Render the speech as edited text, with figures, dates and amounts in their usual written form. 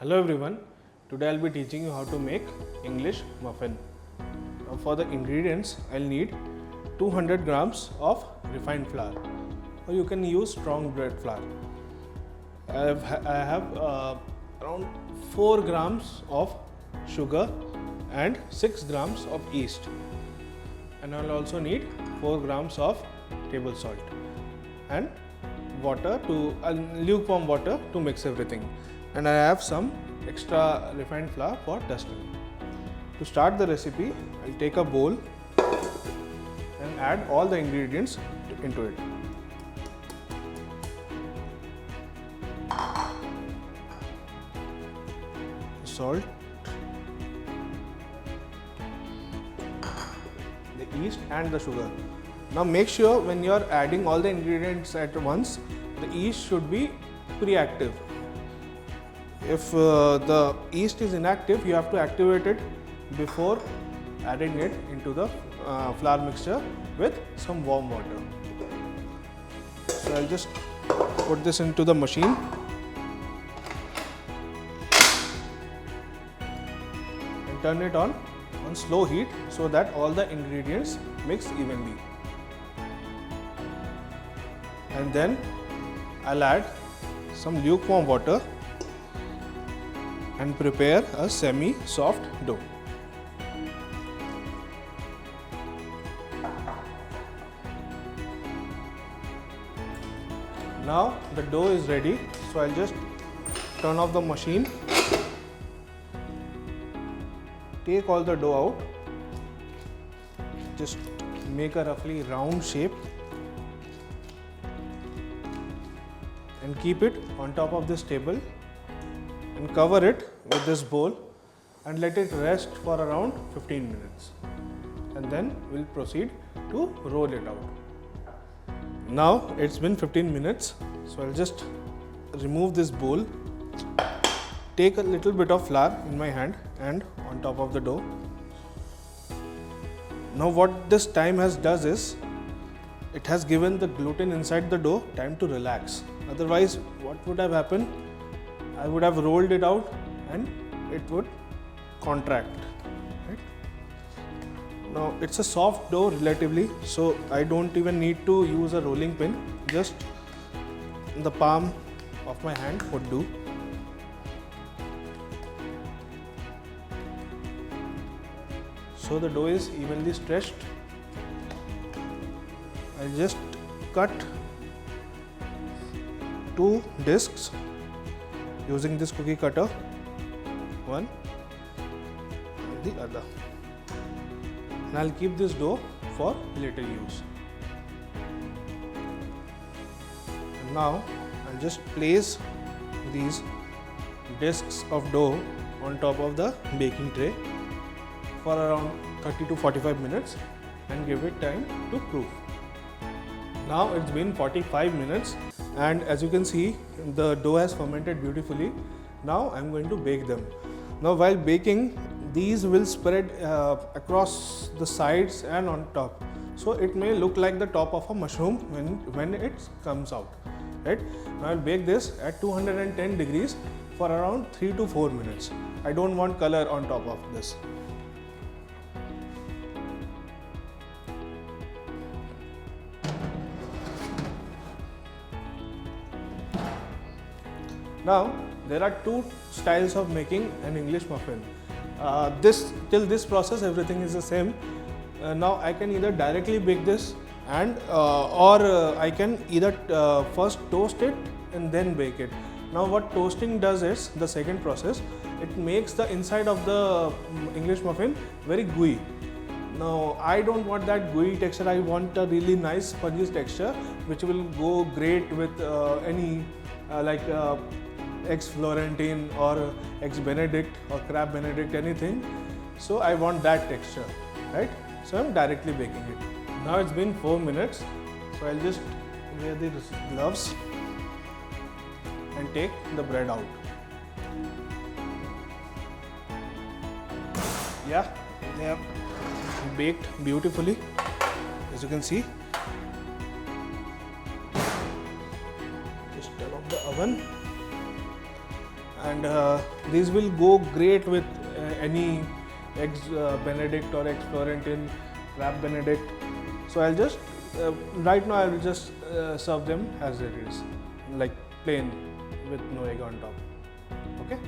Hello everyone, today I'll be teaching you how to make English muffin. Now for the ingredients, I'll need 200 grams of refined flour, or you can use strong bread flour. I have around 4 grams of sugar and 6 grams of yeast, and I'll also need 4 grams of table salt and water lukewarm water to mix everything. And I have some extra refined flour for dusting. To start the recipe, I'll take a bowl and add all the ingredients into it. Salt, the yeast and the sugar. Now make sure when you are adding all the ingredients at once, the yeast should be pre-active. If the yeast is inactive, you have to activate it before adding it into the flour mixture with some warm water. So I'll just put this into the machine and turn it on slow heat so that all the ingredients mix evenly. And then I'll add some lukewarm water and prepare a semi-soft dough. Now the dough is ready, so I'll just turn off the machine, take all the dough out, just make a roughly round shape and keep it on top of this table and cover it with this bowl and let it rest for around 15 minutes, and then we'll proceed to roll it out. Now it's been 15 minutes, so I'll just remove this bowl, take a little bit of flour in my hand and on top of the dough. Now what this time does is, it has given the gluten inside the dough time to relax. Otherwise, what would have happened? I would have rolled it out and it would contract. Right? Now it's a soft dough relatively, so I don't even need to use a rolling pin. Just the palm of my hand would do. So the dough is evenly stretched. I'll just cut 2 discs using this cookie cutter, one and the other, and I'll keep this dough for later use. And now I'll just place these discs of dough on top of the baking tray for around 30 to 45 minutes and give it time to proof. Now it's been 45 minutes and as you can see, the dough has fermented beautifully. Now I'm going to bake them. Now while baking, these will spread across the sides and on top. So it may look like the top of a mushroom when it comes out. Right? Now I'll bake this at 210 degrees for around 3 to 4 minutes. I don't want color on top of this. Now there are 2 styles of making an English muffin. Till this process everything is the same. Now I can either directly bake this and or I can either first toast it and then bake it. Now what toasting does is, the second process, it makes the inside of the English muffin very gooey. Now I don't want that gooey texture, I want a really nice spongy texture which will go great with any eggs Florentine or eggs Benedict or crab Benedict, anything. So I want that texture, right? So I'm directly baking it. Now it's been 4 minutes, so I'll just wear the gloves and take the bread out. Yeah, they have baked beautifully, as you can see. Just turn off the oven and these will go great with any eggs benedict or eggs Florentine, wrap benedict. So I'll just right now I will just serve them as it is, like plain with no egg on top. Okay.